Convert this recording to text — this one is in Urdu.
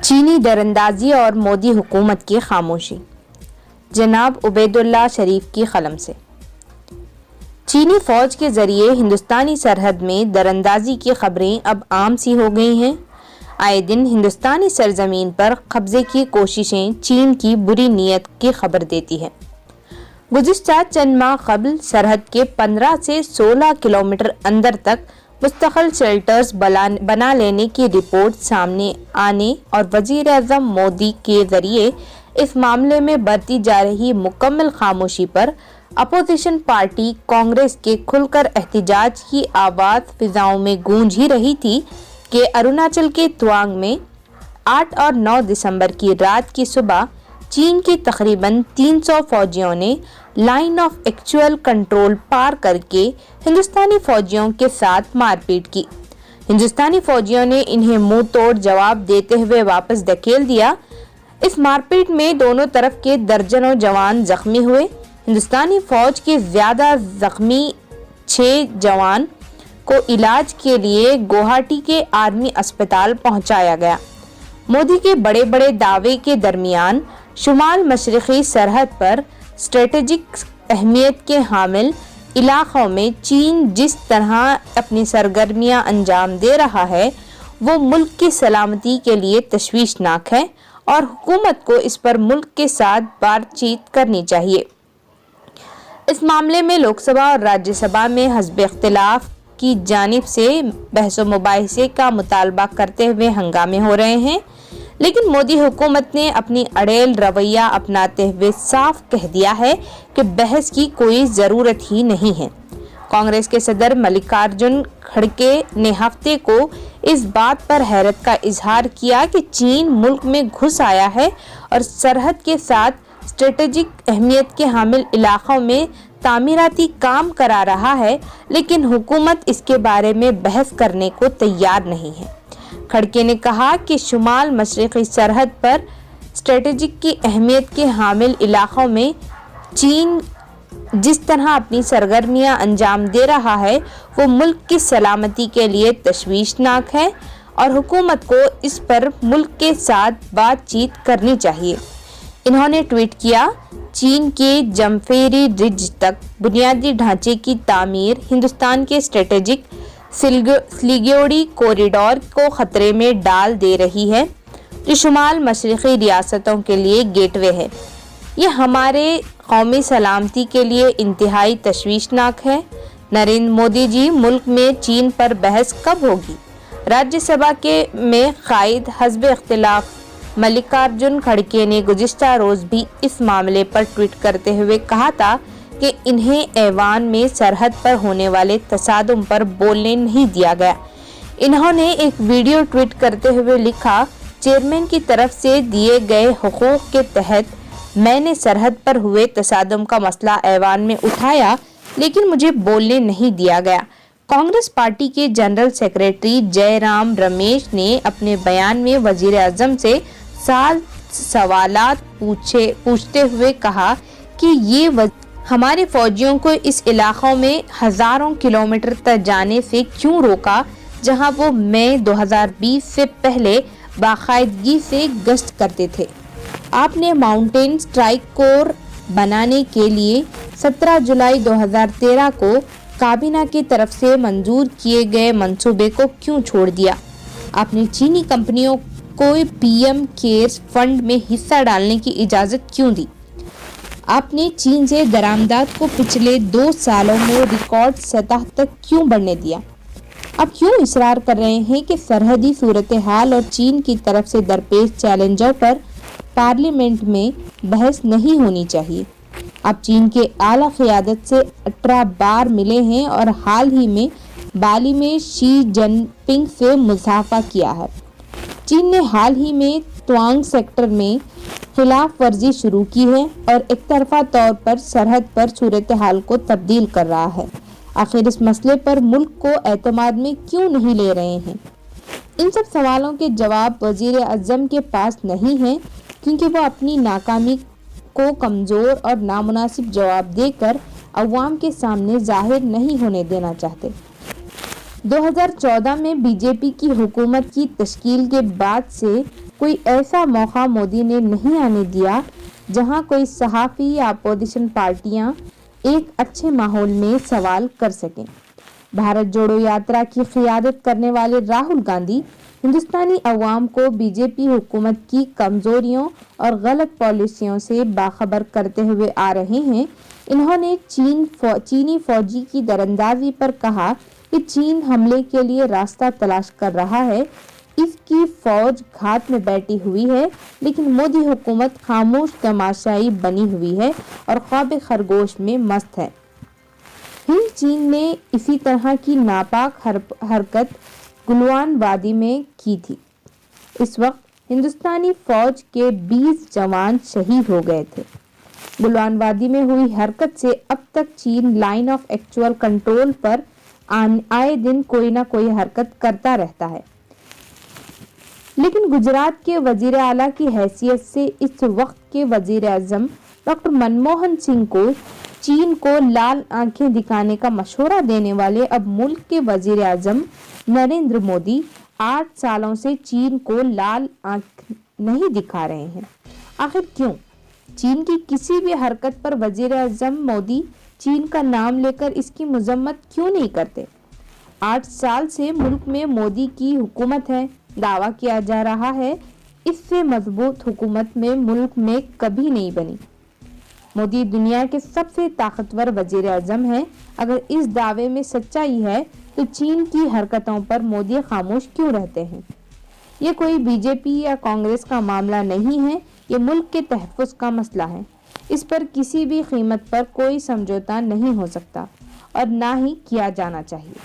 چینی دراندازی اور مودی حکومت کی خاموشی۔ جناب عبیداللہ شریف کی قلم سے۔ چینی فوج کے ذریعے ہندوستانی سرحد میں دراندازی کی خبریں اب عام سی ہو گئی ہیں۔ آئے دن ہندوستانی سرزمین پر قبضے کی کوششیں چین کی بری نیت کی خبر دیتی ہیں۔ گزشتہ چند ماہ قبل سرحد کے 15 سے 16 کلومیٹر اندر تک مستقل شیلٹرز بنا لینے کی رپورٹ سامنے آنے اور وزیر اعظم مودی کے ذریعے اس معاملے میں برتی جا رہی مکمل خاموشی پر اپوزیشن پارٹی کانگریس کے کھل کر احتجاج کی آواز فضاؤں میں گونج ہی رہی تھی کہ اروناچل کے توانگ میں 8 اور 9 دسمبر کی رات کی صبح چین کی تقریباً 300 فوجیوں نے لائن آف ایکچوئل کنٹرول پار کر کے ہندوستانی فوجیوں کے ساتھ مار پیٹ کی۔ ہندوستانی فوجیوں نے انہیں منہ توڑ جواب دیتے ہوئے واپس دھکیل دیا۔ اس مار پیٹ میں دونوں طرف کے درجنوں جوان زخمی ہوئے۔ ہندوستانی فوج کے زیادہ زخمی 6 جوان کو علاج کے لیے گوہاٹی کے آرمی اسپتال پہنچایا گیا۔ مودی کے بڑے بڑے دعوے کے درمیان شمال مشرقی سرحد پر اسٹریٹجک اہمیت کے حامل علاقوں میں چین جس طرح اپنی سرگرمیاں انجام دے رہا ہے وہ ملک کی سلامتی کے لیے تشویشناک ہے اور حکومت کو اس پر ملک کے ساتھ بات چیت کرنی چاہیے۔ اس معاملے میں لوک سبھا اور راجیہ سبھا میں حزب اختلاف کی جانب سے بحث و مباحثے کا مطالبہ کرتے ہوئے ہنگامے ہو رہے ہیں، لیکن مودی حکومت نے اپنی اڑیل رویہ اپناتے ہوئے صاف کہہ دیا ہے کہ بحث کی کوئی ضرورت ہی نہیں ہے۔ کانگریس کے صدر ملکارجن کھڑگے نے ہفتے کو اس بات پر حیرت کا اظہار کیا کہ چین ملک میں گھس آیا ہے اور سرحد کے ساتھ اسٹریٹجک اہمیت کے حامل علاقوں میں تعمیراتی کام کرا رہا ہے، لیکن حکومت اس کے بارے میں بحث کرنے کو تیار نہیں ہے۔ کھڑگے نے کہا کہ شمال مشرقی سرحد پر اسٹریٹجک کی اہمیت کے حامل علاقوں میں چین جس طرح اپنی سرگرمیاں انجام دے رہا ہے وہ ملک کی سلامتی کے لیے تشویشناک ہے اور حکومت کو اس پر ملک کے ساتھ بات چیت کرنی چاہیے۔ انہوں نے ٹویٹ کیا، چین کے جمفیری رج تک بنیادی ڈھانچے کی تعمیر ہندوستان کے اسٹریٹجک سلیگوڑی کوریڈور کو خطرے میں ڈال دے رہی ہے، جو شمال مشرقی ریاستوں کے لیے گیٹ وے ہے۔ یہ ہمارے قومی سلامتی کے لیے انتہائی تشویشناک ہے۔ نریندر مودی جی، ملک میں چین پر بحث کب ہوگی؟ راجیہ سبھا میں قائد حزب اختلاف ملکارجن کھڑگے نے گزشتہ روز بھی اس معاملے پر ٹویٹ کرتے ہوئے کہا تھا کہ انہیں ایوان میں سرحد پر ہونے والے تصادم پر بولنے نہیں دیا گیا۔ انہوں نے ایک ویڈیو ٹویٹ کرتے ہوئے لکھا، چیئرمین کی طرف سے دیے گئے حقوق کے تحت میں نے سرحد پر ہوئے تصادم کا مسئلہ ایوان میں اٹھایا، لیکن مجھے بولنے نہیں دیا گیا۔ کانگریس پارٹی کے جنرل سیکریٹری جے رام رمیش نے اپنے بیان میں وزیر اعظم سے سوالات پوچھتے ہوئے کہا کہ یہ ہمارے فوجیوں کو اس علاقوں میں ہزاروں کلومیٹر تک جانے سے کیوں روکا جہاں وہ مئی 2020 سے پہلے باقاعدگی سے گشت کرتے تھے۔ آپ نے ماؤنٹین اسٹرائک کور بنانے کے لیے 17 جولائی 2013 کو کابینہ کی طرف سے منظور کیے گئے منصوبے کو کیوں چھوڑ دیا؟ آپ نے چینی کمپنیوں کو پی ایم کیئرس فنڈ میں حصہ ڈالنے کی اجازت کیوں دی؟ آپ نے چین سے درآمدات کو پچھلے 2 سالوں میں ریکارڈ سطح تک کیوں بڑھنے دیا؟ آپ کیوں اصرار کر رہے ہیں کہ سرحدی صورتحال اور چین کی طرف سے درپیش چیلنجوں پر پارلیمنٹ میں بحث نہیں ہونی چاہیے؟ آپ چین کے اعلیٰ قیادت سے 18 بار ملے ہیں اور حال ہی میں بالی میں شی جن پنگ سے مصافحہ کیا ہے۔ چین نے حال ہی میں توانگ سیکٹر میں خلاف ورزی شروع کی ہے اور ایک طرفہ طور پر سرحد پر صورتحال کو تبدیل کر رہا ہے۔ آخر اس مسئلے پر ملک کو اعتماد میں کیوں نہیں لے رہے ہیں؟ ان سب سوالوں کے جواب وزیر اعظم کے پاس نہیں ہیں، کیونکہ وہ اپنی ناکامی کو کمزور اور نامناسب جواب دے کر عوام کے سامنے ظاہر نہیں ہونے دینا چاہتے۔ 2014 میں بی جے پی کی حکومت کی تشکیل کے بعد سے کوئی ایسا موقع مودی نے نہیں آنے دیا جہاں کوئی صحافی یا اپوزیشن پارٹیاں ایک اچھے ماحول میں سوال کر سکیں۔ بھارت جوڑو یاترا کی قیادت کرنے والے راہل گاندھی ہندوستانی عوام کو بی جے پی حکومت کی کمزوریوں اور غلط پالیسیوں سے باخبر کرتے ہوئے آ رہے ہیں۔ انہوں نے چینی فوجی کی دراندازی پر کہا کہ چین حملے کے لیے راستہ تلاش کر رہا ہے، اس کی فوج گھات میں بیٹھی ہوئی ہے، لیکن مودی حکومت خاموش تماشائی بنی ہوئی ہے اور خواب خرگوش میں مست ہے۔ ہند چین نے اسی طرح کی ناپاک حرکت گلوان وادی میں کی تھی۔ اس وقت ہندوستانی فوج کے 20 جوان شہید ہو گئے تھے۔ گلوان وادی میں ہوئی حرکت سے اب تک چین لائن آف ایکچوئل کنٹرول پر آئے دن کوئی نہ کوئی حرکت کرتا رہتا ہے، لیکن گجرات کے وزیر اعلیٰ کی حیثیت سے اس وقت کے وزیر اعظم ڈاکٹر منموہن سنگھ کو چین کو لال آنکھیں دکھانے کا مشورہ دینے والے اب ملک کے وزیر اعظم نریندر مودی 8 سالوں سے چین کو لال آنکھ نہیں دکھا رہے ہیں۔ آخر کیوں؟ چین کی کسی بھی حرکت پر وزیر اعظم مودی چین کا نام لے کر اس کی مذمت کیوں نہیں کرتے؟ 8 سال سے ملک میں مودی کی حکومت ہے، دعویٰ کیا جا رہا ہے اس سے مضبوط حکومت میں ملک میں کبھی نہیں بنی۔ مودی دنیا کے سب سے طاقتور وزیر اعظم ہیں۔ اگر اس دعوے میں سچائی ہے تو چین کی حرکتوں پر مودی خاموش کیوں رہتے ہیں؟ یہ کوئی بی جے پی یا کانگریس کا معاملہ نہیں ہے، یہ ملک کے تحفظ کا مسئلہ ہے۔ اس پر کسی بھی قیمت پر کوئی سمجھوتہ نہیں ہو سکتا اور نہ ہی کیا جانا چاہیے۔